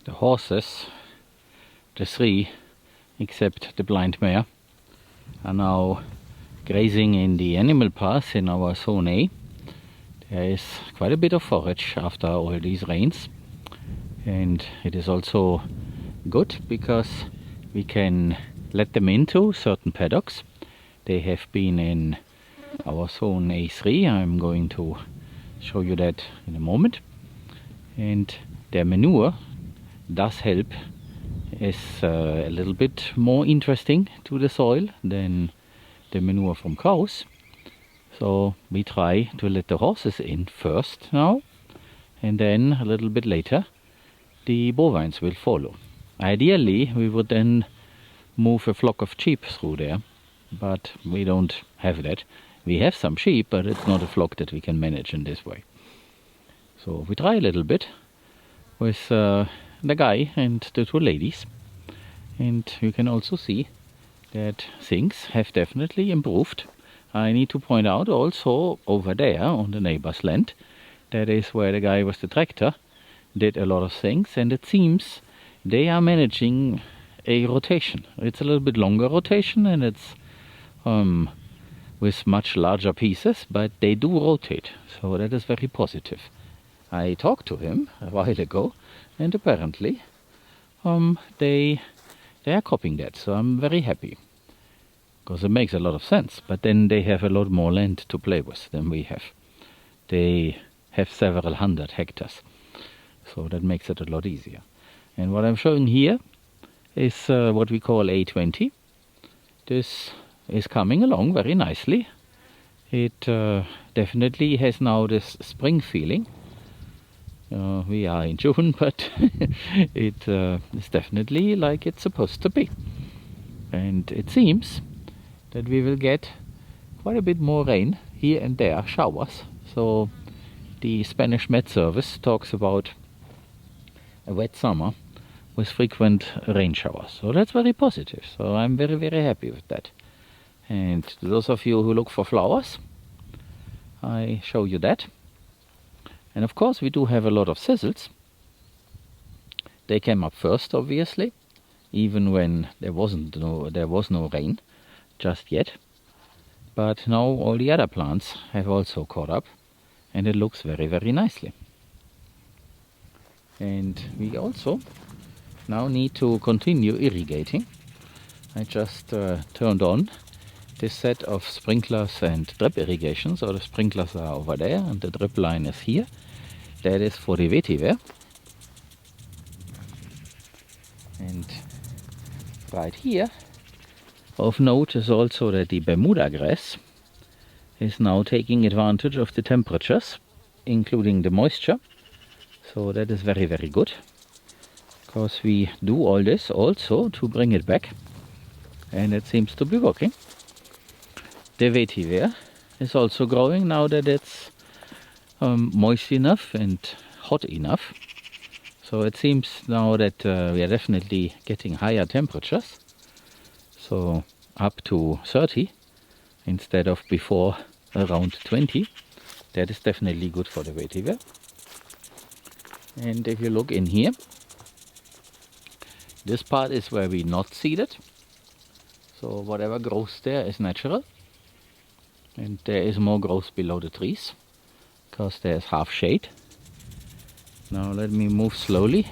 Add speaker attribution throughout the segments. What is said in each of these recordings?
Speaker 1: The horses, the three, except the blind mare, are now grazing in the animal path in our zone A. There is quite a bit of forage after all these rains, and it is also good because we can let them into certain paddocks. They have been in our zone A3. I'm going to show you that in a moment. And their manure does help, is a little bit more interesting to the soil than the manure from cows. So we try to let the horses in first now, and then a little bit later the bovines will follow. Ideally we would then move a flock of sheep through there, but we don't have that. We have some sheep, but it's not a flock that we can manage in this way. So we try a little bit with the guy and the two ladies, and you can also see that things have definitely improved. I need to point out also over there on the neighbor's land, that is where the guy with the tractor did a lot of things, and it seems they are managing a rotation. It's a little bit longer rotation, and it's with much larger pieces, but they do rotate, so that is very positive. I talked to him a while ago, and apparently they are copying that, so I'm very happy, because it makes a lot of sense. But then they have a lot more land to play with than we have. They have several hundred hectares, so that makes it a lot easier. And what I'm showing here is what we call A20. This is coming along very nicely. It definitely has now this spring feeling. We are in June, but it is definitely like it's supposed to be. And it seems that we will get quite a bit more rain here and there, showers. So the Spanish Met Service talks about a wet summer with frequent rain showers. So that's very positive. So I'm very, very happy with that. And to those of you who look for flowers, I show you that. And of course we do have a lot of thistles. They came up first, obviously, even when there was no rain just yet. But now all the other plants have also caught up, and it looks very, very nicely. And we also now need to continue irrigating. I just turned on this set of sprinklers and drip irrigation. So the sprinklers are over there and the drip line is here. That is for the vetiver. And right here of note is also that the Bermuda grass is now taking advantage of the temperatures, including the moisture. So that is very, very good, because we do all this also to bring it back, and it seems to be working. The vetiver is also growing now that it's moist enough and hot enough. So it seems now that we are definitely getting higher temperatures, so up to 30 instead of before around 20. That is definitely good for the vetiver. And if you look in here, this part is where we not seeded, so whatever grows there is natural. And there is more growth below the trees, because there's half shade. Now let me move slowly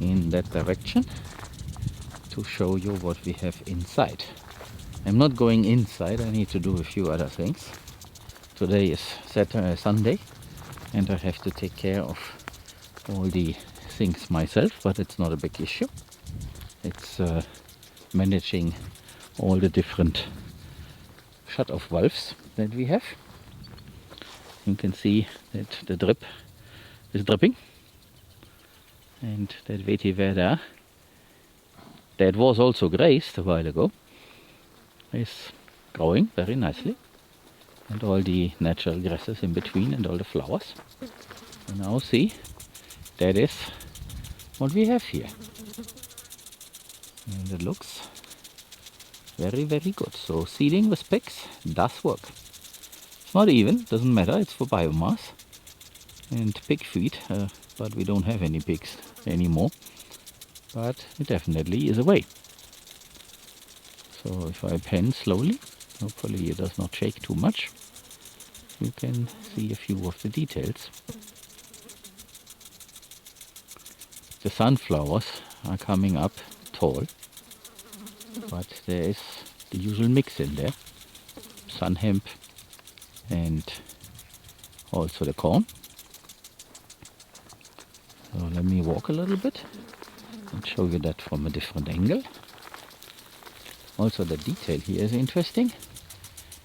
Speaker 1: in that direction to show you what we have inside. I'm not going inside, I need to do a few other things. Today is Sunday, and I have to take care of all the things myself, but it's not a big issue. It's managing all the different shut-off valves that we have. You can see that the drip is dripping, and that vetiver there, that was also grazed a while ago, is growing very nicely, and all the natural grasses in between and all the flowers. And now see, that is what we have here, and it looks very, very good. So seeding with picks does work. It's not even, doesn't matter, it's for biomass. and pig feed, but we don't have any pigs anymore. But it definitely is a way. So if I pen slowly, hopefully it does not shake too much, you can see a few of the details. The sunflowers are coming up tall, but there is the usual mix in there. Sun hemp and also the corn. So let me walk a little bit and show you that from a different angle. Also the detail here is interesting.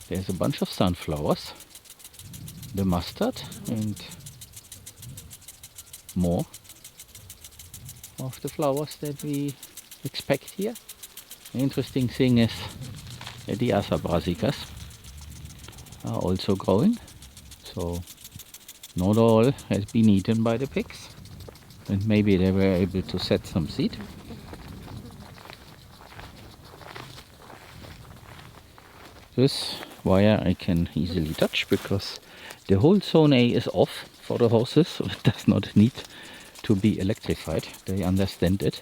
Speaker 1: There's a bunch of sunflowers, the mustard and more of the flowers that we expect here. The interesting thing is that the other brassicas are also growing. So not all has been eaten by the pigs, and maybe they were able to set some seed. This wire I can easily touch because the whole zone A is off for the horses, so it does not need to be electrified. They understand it.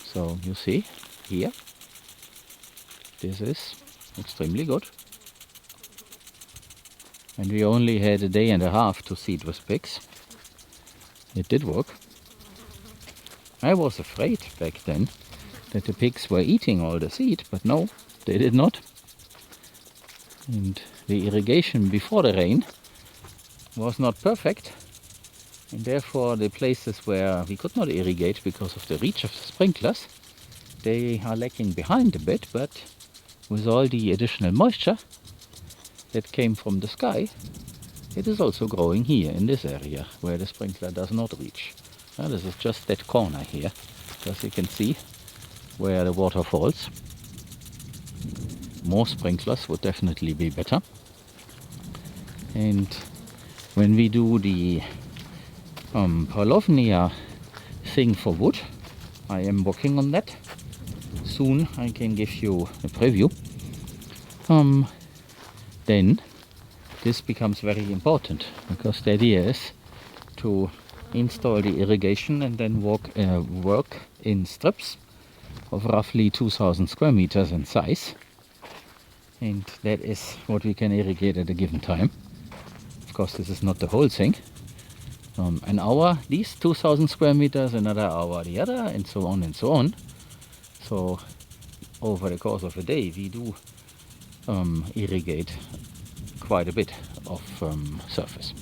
Speaker 1: So you see here, this is extremely good. And we only had a day and a half to seed with pigs. It did work. I was afraid back then that the pigs were eating all the seed, but no, they did not. And the irrigation before the rain was not perfect, and therefore the places where we could not irrigate because of the reach of the sprinklers, they are lagging behind a bit, but with all the additional moisture that came from the sky, it is also growing here in this area where the sprinkler does not reach. This is just that corner here, as you can see where the water falls. More sprinklers would definitely be better. And when we do the Paulovnia thing for wood, I am working on that. Soon I can give you a preview. Then this becomes very important, because the idea is to install the irrigation and then work in strips of roughly 2000 square meters in size. And that is what we can irrigate at a given time. Of course, this is not the whole thing. An hour these 2000 square meters, another hour the other, and so on and so on. So over the course of a day we do irrigate quite a bit of surface.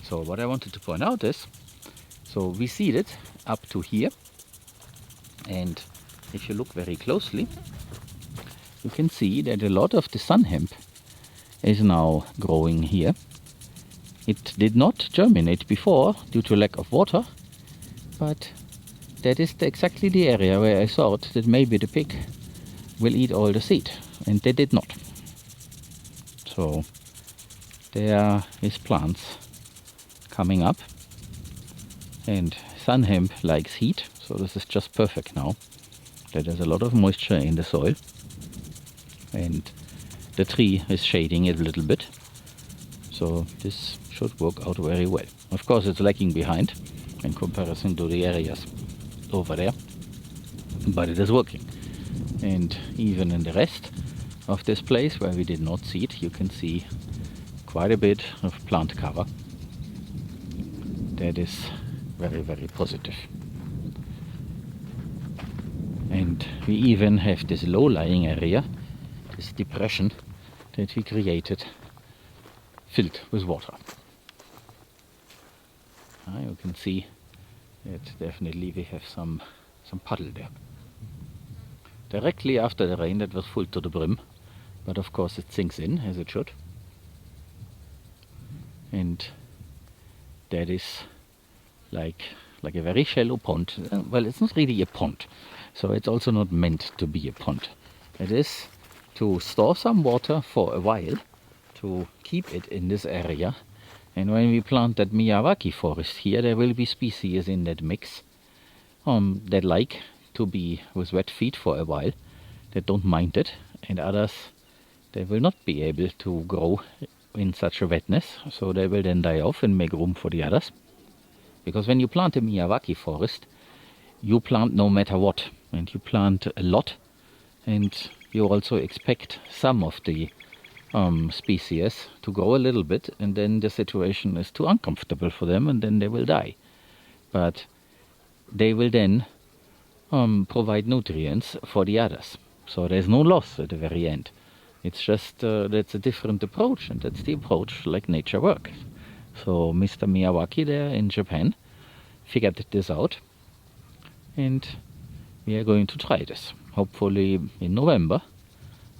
Speaker 1: So what I wanted to point out is, so we seeded up to here, and if you look very closely, you can see that a lot of the sun hemp is now growing here. It did not germinate before due to lack of water, but that is exactly the area where I thought that maybe the pig will eat all the seed, and they did not. So there is plants coming up, and sun hemp likes heat, so this is just perfect now. There is a lot of moisture in the soil, and the tree is shading it a little bit, so this should work out very well. Of course, it's lagging behind in comparison to the areas over there, but it is working. And even in the rest of this place where we did not seed, you can see quite a bit of plant cover. That is very, very positive. And we even have this low-lying area, this depression that we created, filled with water. You can see that definitely we have some puddle there. Directly after the rain that was full to the brim, but of course it sinks in as it should. And that is like a very shallow pond. Well, it's not really a pond, so it's also not meant to be a pond. It is to store some water for a while, to keep it in this area. And when we plant that Miyawaki forest here, there will be species in that mix that like to be with wet feet for a while, that don't mind it, and others, they will not be able to grow in such a wetness, so they will then die off and make room for the others. Because when you plant a Miyawaki forest, you plant no matter what, and you plant a lot, and you also expect some of the species to grow a little bit, and then the situation is too uncomfortable for them, and then they will die. But they will then provide nutrients for the others. So there's no loss at the very end. It's just that's a different approach, and that's the approach like nature works. So Mr. Miyawaki there in Japan figured this out, and we are going to try this, hopefully in November.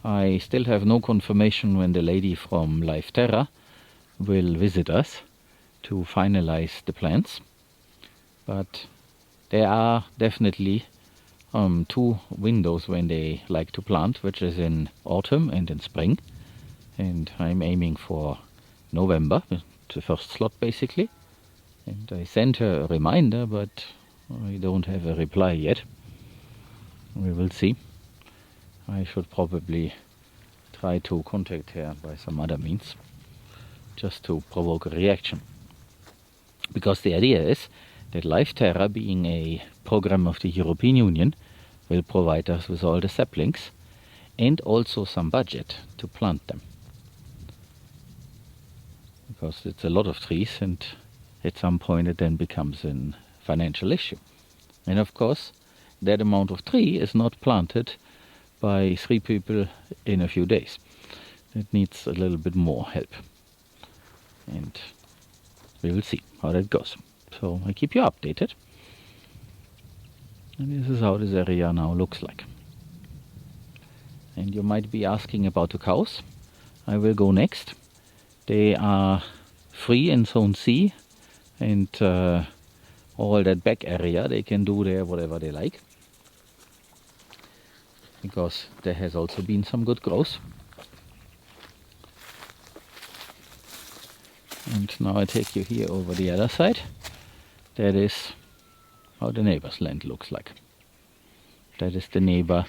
Speaker 1: I still have no confirmation when the lady from Life Terra will visit us to finalize the plans, but there are definitely 2 windows when they like to plant, which is in autumn and in spring, and I'm aiming for November, the first slot basically. And I sent her a reminder, but I don't have a reply yet. We will see. I should probably try to contact her by some other means, just to provoke a reaction. Because the idea is that Life Terra, being a program of the European Union, will provide us with all the saplings and also some budget to plant them. Because it's a lot of trees, and at some point it then becomes a financial issue. And of course, that amount of tree is not planted by 3 people in a few days. It needs a little bit more help. And we will see how that goes. So I keep you updated. And this is how this area now looks like. And you might be asking about the cows. I will go next. They are free in Zone C, and all that back area they can do there whatever they like, because there has also been some good growth. And now I take you here over the other side. That is how the neighbor's land looks like. That is the neighbor,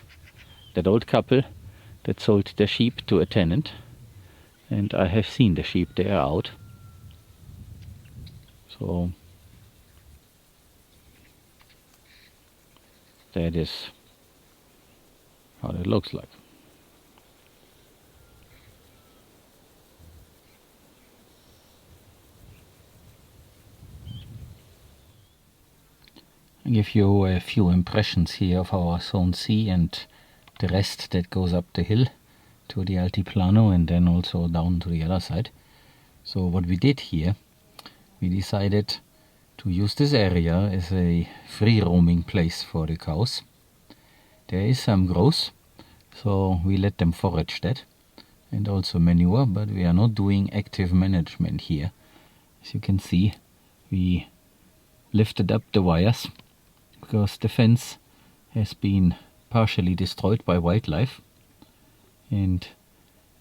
Speaker 1: that old couple that sold their sheep to a tenant, and I have seen the sheep there out. So that is how it looks like. I give you a few impressions here of our Zone C and the rest that goes up the hill to the Altiplano and then also down to the other side. So what we did here, we decided to use this area as a free roaming place for the cows. There is some growth, so we let them forage that, and also manure, but we are not doing active management here. As you can see, we lifted up the wires because the fence has been partially destroyed by wildlife, and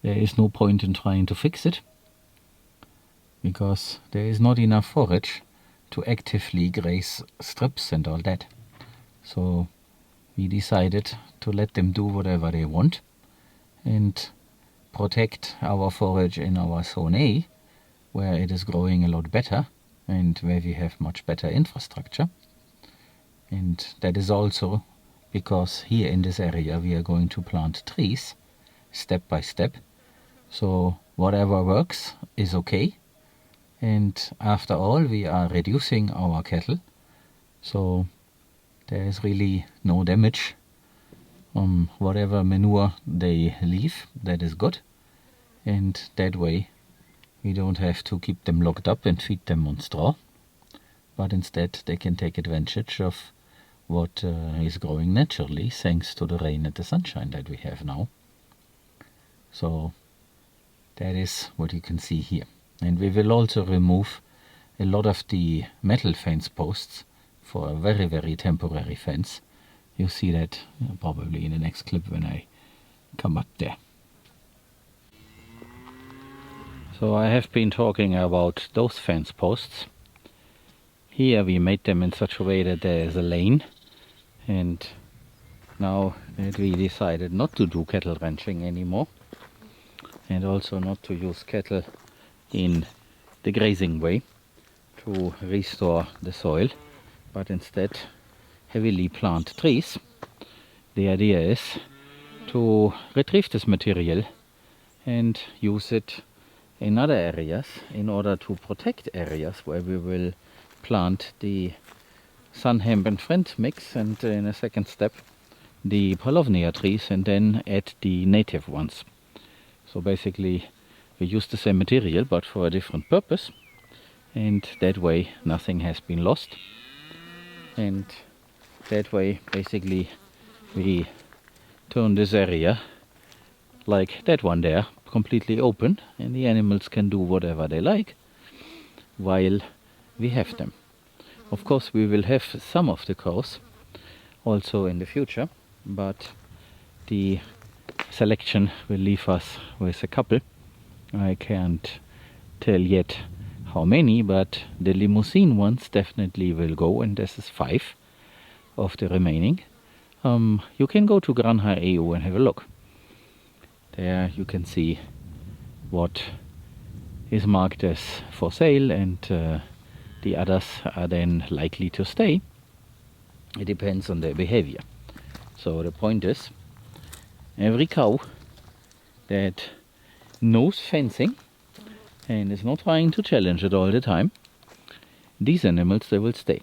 Speaker 1: there is no point in trying to fix it because there is not enough forage to actively graze strips and all that. So we decided to let them do whatever they want and protect our forage in our Zone A, where it is growing a lot better and where we have much better infrastructure. And that is also because here in this area we are going to plant trees step by step. So whatever works is okay. And after all, we are reducing our cattle, so there is really no damage. Whatever manure they leave, that is good, and that way we don't have to keep them locked up and feed them on straw, but instead they can take advantage of what is growing naturally thanks to the rain and the sunshine that we have now. So that is what you can see here. And we will also remove a lot of the metal fence posts for a very, very temporary fence. You'll see that probably in the next clip when I come up there. So I have been talking about those fence posts. Here we made them in such a way that there is a lane, and now that we decided not to do cattle ranching anymore and also not to use cattle in the grazing way to restore the soil, but instead heavily plant trees. The idea is to retrieve this material and use it in other areas in order to protect areas where we will plant the sun hemp and friend mix, and in a second step the palovnia trees, and then add the native ones. So basically we use the same material but for a different purpose, and that way nothing has been lost, and that way basically we turn this area like that one there completely open, and the animals can do whatever they like while we have them. Of course we will have some of the cows also in the future, but the selection will leave us with a couple. I can't tell yet how many, but the limousine ones definitely will go, and this is 5 of the remaining. You can go to Granja EU and have a look. There you can see what is marked as for sale, and the others are then likely to stay. It depends on their behavior. So the point is, every cow that knows fencing and is not trying to challenge it all the time, these animals, they will stay.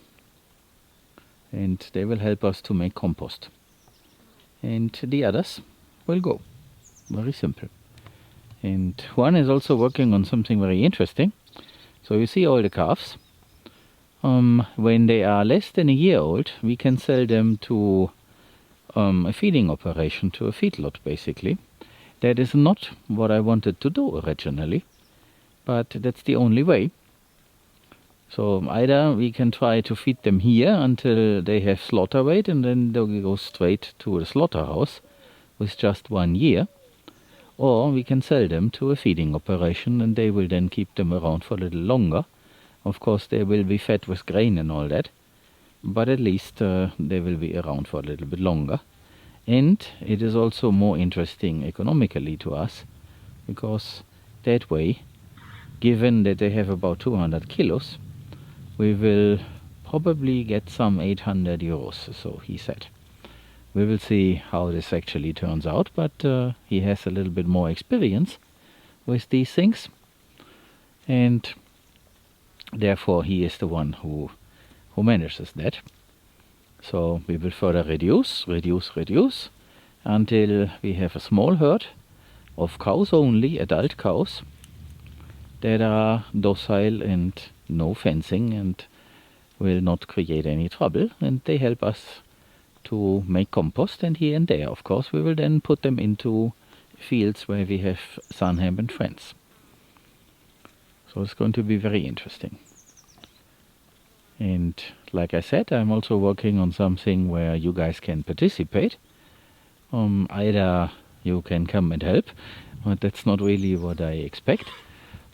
Speaker 1: And they will help us to make compost. And the others will go. Very simple. And Juan is also working on something very interesting. So you see all the calves. When they are less than a year old, we can sell them to a feeding operation, to a feedlot basically. That is not what I wanted to do originally, but that's the only way. So either we can try to feed them here until they have slaughter weight, and then they'll go straight to the slaughterhouse with just 1 year, or we can sell them to a feeding operation, and they will then keep them around for a little longer. Of course they will be fed with grain and all that, but at least they will be around for a little bit longer. And it is also more interesting economically to us, because that way, given that they have about 200 kilos, we will probably get some 800 euros, so he said. We will see how this actually turns out, but he has a little bit more experience with these things, and therefore he is the one who manages that. So we will further reduce until we have a small herd of cows only, adult cows, that are docile and no fencing and will not create any trouble, and they help us to make compost, and here and there of course we will then put them into fields where we have sun hemp and friends. So it's going to be very interesting. And like I said, I'm also working on something where you guys can participate. Either you can come and help, but that's not really what I expect.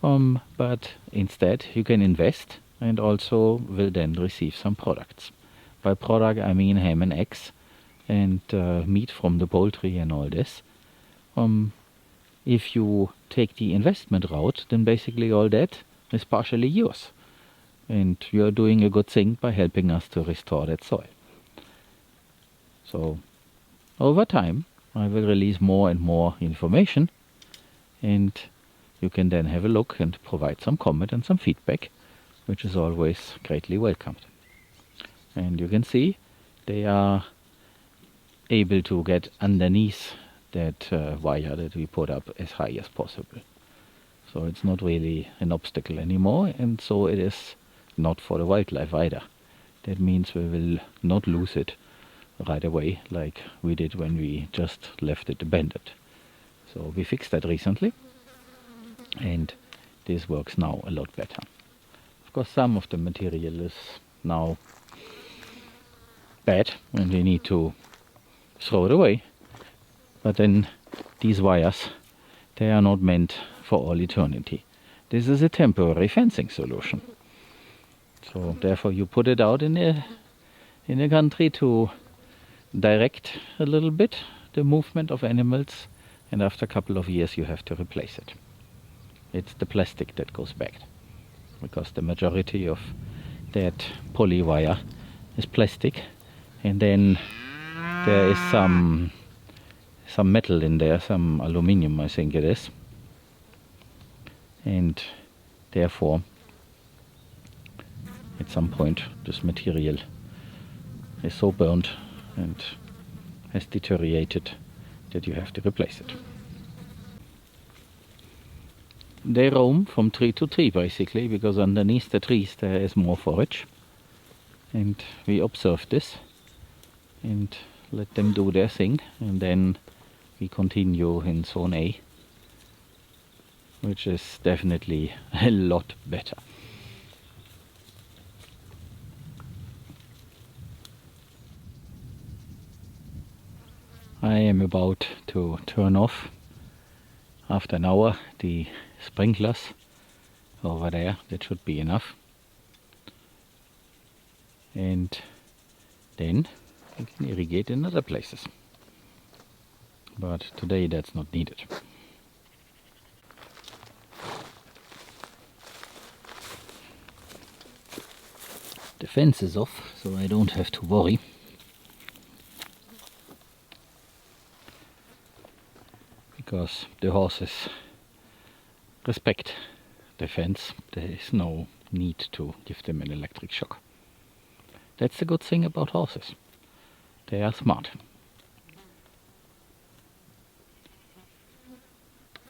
Speaker 1: But instead you can invest and also will then receive some products. By product I mean ham and eggs and meat from the poultry and all this. If you take the investment route, then basically all that is partially yours. And you're doing a good thing by helping us to restore that soil. So over time I will release more and more information, and you can then have a look and provide some comment and some feedback, which is always greatly welcomed. And you can see they are able to get underneath that wire that we put up as high as possible. So it's not really an obstacle anymore, and so it is not for the wildlife either. That means we will not lose it right away like we did when we just left it abandoned. So we fixed that recently, and this works now a lot better. Of course some of the material is now bad and we need to throw it away, but then these wires, they are not meant for all eternity. This is a temporary fencing solution. So therefore you put it out in the country to direct a little bit the movement of animals, and after a couple of years you have to replace it. it's the plastic that goes back, because the majority of that poly wire is plastic, and then there is some metal in there, some aluminium I think it is, and therefore at some point this material is so burnt and has deteriorated that you have to replace it. They roam from tree to tree basically, because underneath the trees there is more forage, and we observe this and let them do their thing, and then we continue in zone A, which is definitely a lot better. I am about to turn off after an hour the sprinklers over there. That should be enough, and then we can irrigate in other places, but today that's not needed. The fence is off, so I don't have to worry. Because the horses respect the fence, there is no need to give them an electric shock. That's the good thing about horses. They are smart.